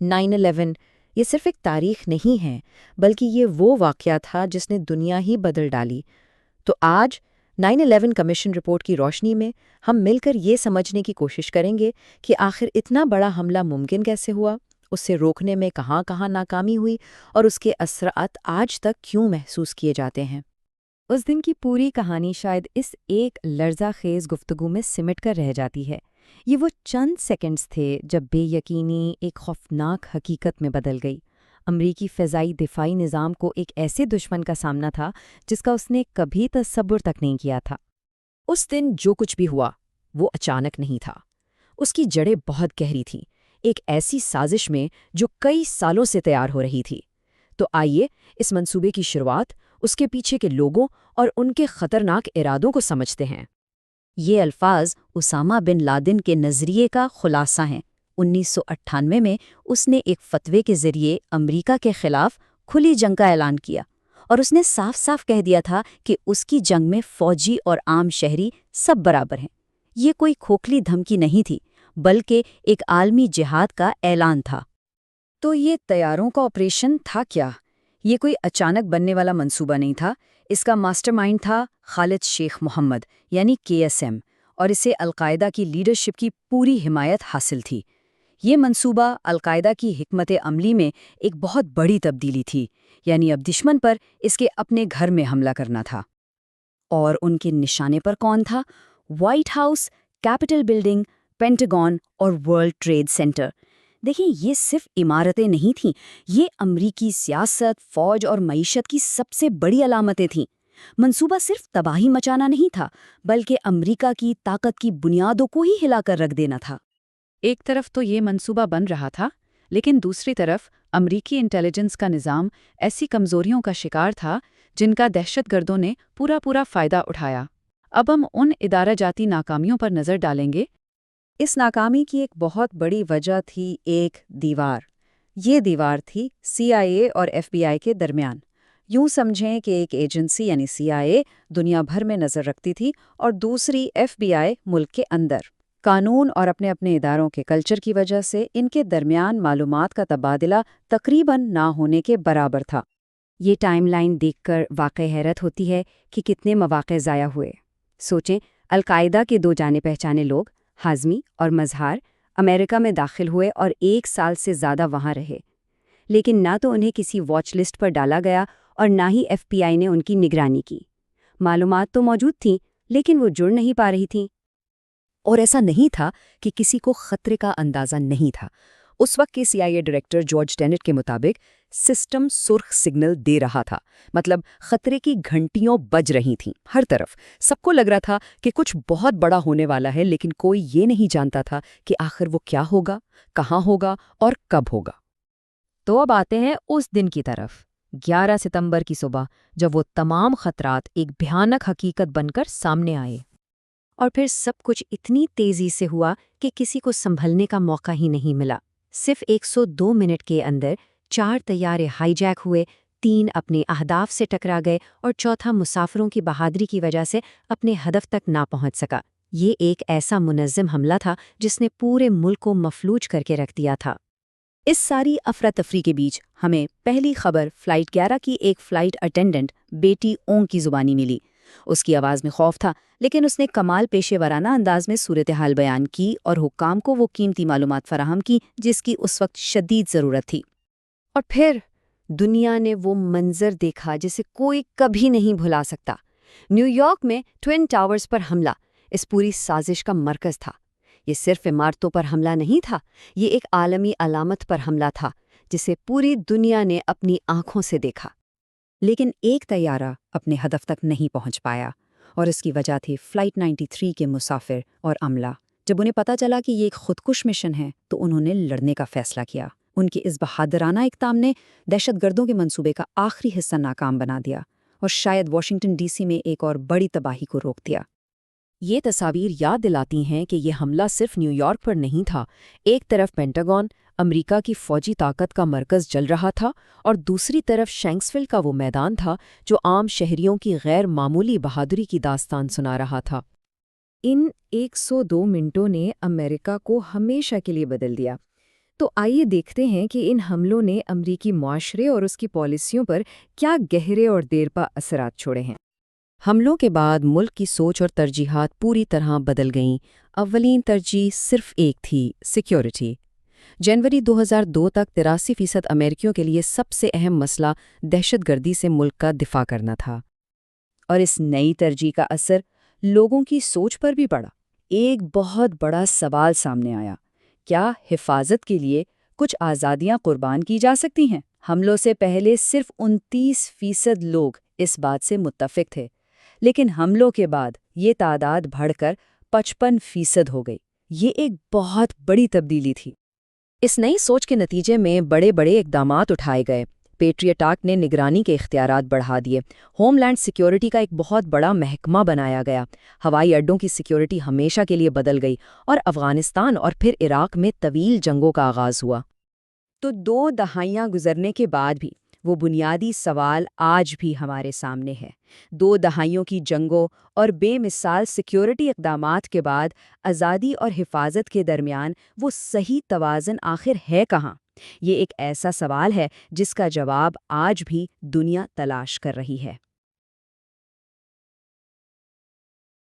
9/11 یہ صرف ایک تاریخ نہیں ہے بلکہ یہ وہ واقعہ تھا جس نے دنیا ہی بدل ڈالی۔ تو آج 9/11 کمیشن رپورٹ کی روشنی میں ہم مل کر یہ سمجھنے کی کوشش کریں گے کہ آخر اتنا بڑا حملہ ممکن کیسے ہوا، اسے روکنے میں کہاں کہاں ناکامی ہوئی اور اس کے اثرات آج تک کیوں محسوس کیے جاتے ہیں۔ اس دن کی پوری کہانی شاید اس ایک لرزہ خیز گفتگو میں سمٹ کر رہ جاتی ہے۔ یہ وہ چند سیکنڈز تھے جب بے یقینی ایک خوفناک حقیقت میں بدل گئی۔ امریکی فضائی دفاعی نظام کو ایک ایسے دشمن کا سامنا تھا جس کا اس نے کبھی تصور تک نہیں کیا تھا۔ اس دن جو کچھ بھی ہوا وہ اچانک نہیں تھا، اس کی جڑیں بہت گہری تھیں، ایک ایسی سازش میں جو کئی سالوں سے تیار ہو رہی تھی۔ تو آئیے اس منصوبے کی شروعات، اس کے پیچھے کے لوگوں اور ان کے خطرناک ارادوں کو سمجھتے ہیں۔ یہ الفاظ اسامہ بن لادن کے نظریے کا خلاصہ ہیں۔ 1998 میں اس نے ایک فتوے کے ذریعے امریکہ کے خلاف کھلی جنگ کا اعلان کیا، اور اس نے صاف صاف کہہ دیا تھا کہ اس کی جنگ میں فوجی اور عام شہری سب برابر ہیں۔ یہ کوئی کھوکھلی دھمکی نہیں تھی، بلکہ ایک عالمی جہاد کا اعلان تھا۔ تو یہ طیاروں کا آپریشن تھا کیا؟ یہ کوئی اچانک بننے والا منصوبہ نہیں تھا، اس کا ماسٹر مائنڈ تھا خالد شیخ محمد یعنی KSM، اور اسے القاعدہ کی لیڈرشپ کی پوری حمایت حاصل تھی۔ یہ منصوبہ القاعدہ کی حکمت عملی میں ایک بہت بڑی تبدیلی تھی، یعنی اب دشمن پر اس کے اپنے گھر میں حملہ کرنا تھا۔ اور ان کے نشانے پر کون تھا؟ White house, capital building, Pentagon اور ورلڈ ٹریڈ سینٹر۔ دیکھیں، یہ صرف عمارتیں نہیں تھیں، یہ امریکی سیاست، فوج اور معیشت کی سب سے بڑی علامتیں تھیں۔ منصوبہ صرف تباہی مچانا نہیں تھا، بلکہ امریکہ کی طاقت کی بنیادوں کو ہی ہلا کر رکھ دینا تھا۔ ایک طرف تو یہ منصوبہ بن رہا تھا، لیکن دوسری طرف امریکی انٹیلیجنس کا نظام ایسی کمزوریوں کا شکار تھا جن کا دہشت گردوں نے پورا فائدہ اٹھایا۔ اب ہم ان ادارہ جاتی ناکامیوں پر نظر ڈالیں گے۔ اس ناکامی کی ایک بہت بڑی وجہ تھی ایک دیوار۔ یہ دیوار تھی CIA اور FBI کے درمیان۔ یوں سمجھیں کہ ایک ایجنسی یعنی CIA دنیا بھر میں نظر رکھتی تھی اور دوسری FBI ملک کے اندر۔ قانون اور اپنے اداروں کے کلچر کی وجہ سے ان کے درمیان معلومات کا تبادلہ تقریباً نہ ہونے کے برابر تھا۔ یہ ٹائم لائن دیکھ کر واقعی حیرت ہوتی ہے کہ کتنے مواقع ضائع ہوئے۔ سوچیں، القاعدہ کے 2 جانے پہچانے لوگ، ہازمی اور مظہر، امریکہ میں داخل ہوئے اور 1 سال سے زیادہ وہاں رہے، لیکن نہ تو انہیں کسی واچ لسٹ پر ڈالا گیا اور نہ ہی FBI نے ان کی نگرانی کی۔ معلومات تو موجود تھیں، لیکن وہ جڑ نہیں پا رہی تھیں۔ اور ایسا نہیں تھا کہ کسی کو خطرے کا اندازہ نہیں تھا۔ اس وقت کے CIA ڈائریکٹر جارج ٹینٹ کے مطابق سسٹم سرخ سگنل دے رہا تھا، مطلب خطرے کی گھنٹیوں بج رہی تھیں ہر طرف۔ سب کو لگ رہا تھا کہ کچھ بہت بڑا ہونے والا ہے، لیکن کوئی یہ نہیں جانتا تھا کہ آخر وہ کیا ہوگا، کہاں ہوگا اور کب ہوگا۔ تو اب آتے ہیں اس دن کی طرف، 11 ستمبر کی صبح، جب وہ تمام خطرات ایک بھیانک حقیقت بن کر سامنے آئے۔ اور پھر سب کچھ اتنی تیزی سے ہوا کہ کسی کو سنبھلنے کا موقع ہی نہیں ملا۔ صرف 102 منٹ کے اندر 4 طیارے ہائی جیک ہوئے، 3 اپنے اہداف سے ٹکرا گئے اور چوتھا مسافروں کی بہادری کی وجہ سے اپنے ہدف تک نہ پہنچ سکا۔ یہ ایک ایسا منظم حملہ تھا جس نے پورے ملک کو مفلوج کر کے رکھ دیا تھا۔ اس ساری افراتفری کے بیچ ہمیں پہلی خبر فلائٹ 11 کی ایک فلائٹ اٹینڈنٹ بیٹی اونگ کی زبانی ملی۔ اس کی آواز میں خوف تھا، لیکن اس نے کمال پیشے ورانہ انداز میں صورتحال بیان کی اور حکام کو وہ قیمتی معلومات فراہم کی جس کی اس وقت شدید ضرورت تھی۔ اور پھر دنیا نے وہ منظر دیکھا جسے کوئی کبھی نہیں بھلا سکتا۔ نیو یارک میں ٹوئن ٹاورز پر حملہ اس پوری سازش کا مرکز تھا۔ یہ صرف عمارتوں پر حملہ نہیں تھا، یہ ایک عالمی علامت پر حملہ تھا جسے پوری دنیا نے اپنی آنکھوں سے دیکھا۔ لیکن ایک طیارہ اپنے ہدف تک نہیں پہنچ پایا، اور اس کی وجہ تھی فلائٹ 93 کے مسافر اور عملہ۔ جب انہیں پتہ چلا کہ یہ ایک خودکش مشن ہے تو انہوں نے لڑنے کا فیصلہ کیا۔ ان کے اس بہادرانہ اقدام نے دہشت گردوں کے منصوبے کا آخری حصہ ناکام بنا دیا اور شاید واشنگٹن DC میں ایک اور بڑی تباہی کو روک دیا۔ یہ تصاویر یاد دلاتی ہیں کہ یہ حملہ صرف نیو یارک پر نہیں تھا۔ ایک طرف پینٹاگون، امریکہ کی فوجی طاقت کا مرکز جل رہا تھا، اور دوسری طرف شینکسویل کا وہ میدان تھا جو عام شہریوں کی غیر معمولی بہادری کی داستان سنا رہا تھا۔ ان 102 منٹوں نے امریکہ کو ہمیشہ کے لیے بدل دیا۔ تو آئیے دیکھتے ہیں کہ ان حملوں نے امریکی معاشرے اور اس کی پالیسیوں پر کیا گہرے اور دیرپا اثرات چھوڑے ہیں۔ حملوں کے بعد ملک کی سوچ اور ترجیحات پوری طرح بدل گئیں۔ اولین ترجیح صرف ایک تھی: سیکیورٹی۔ جنوری 2002 تک 83% امریکیوں کے لیے سب سے اہم مسئلہ دہشت گردی سے ملک کا دفاع کرنا تھا۔ اور اس نئی ترجیح کا اثر لوگوں کی سوچ پر بھی پڑا۔ ایک بہت بڑا سوال سامنے آیا: کیا حفاظت کے لیے کچھ آزادیاں قربان کی جا سکتی ہیں؟ حملوں سے پہلے صرف 29% لوگ اس بات سے متفق تھے، لیکن حملوں کے بعد یہ تعداد بڑھ کر 55% ہو گئی۔ یہ ایک بہت بڑی تبدیلی تھی۔ اس نئی سوچ کے نتیجے میں بڑے بڑے اقدامات اٹھائے گئے۔ پیٹریٹ ایکٹ نے نگرانی کے اختیارات بڑھا دیے، ہوم لینڈ سیکیورٹی کا ایک بہت بڑا محکمہ بنایا گیا، ہوائی اڈوں کی سیکیورٹی ہمیشہ کے لیے بدل گئی، اور افغانستان اور پھر عراق میں طویل جنگوں کا آغاز ہوا۔ تو 2 دہائیاں گزرنے کے بعد بھی وہ بنیادی سوال آج بھی ہمارے سامنے ہے۔ 2 دہائیوں کی جنگوں اور بے مثال سیکیورٹی اقدامات کے بعد آزادی اور حفاظت کے درمیان وہ صحیح توازن آخر ہے کہاں؟ یہ ایک ایسا سوال ہے جس کا جواب آج بھی دنیا تلاش کر رہی ہے۔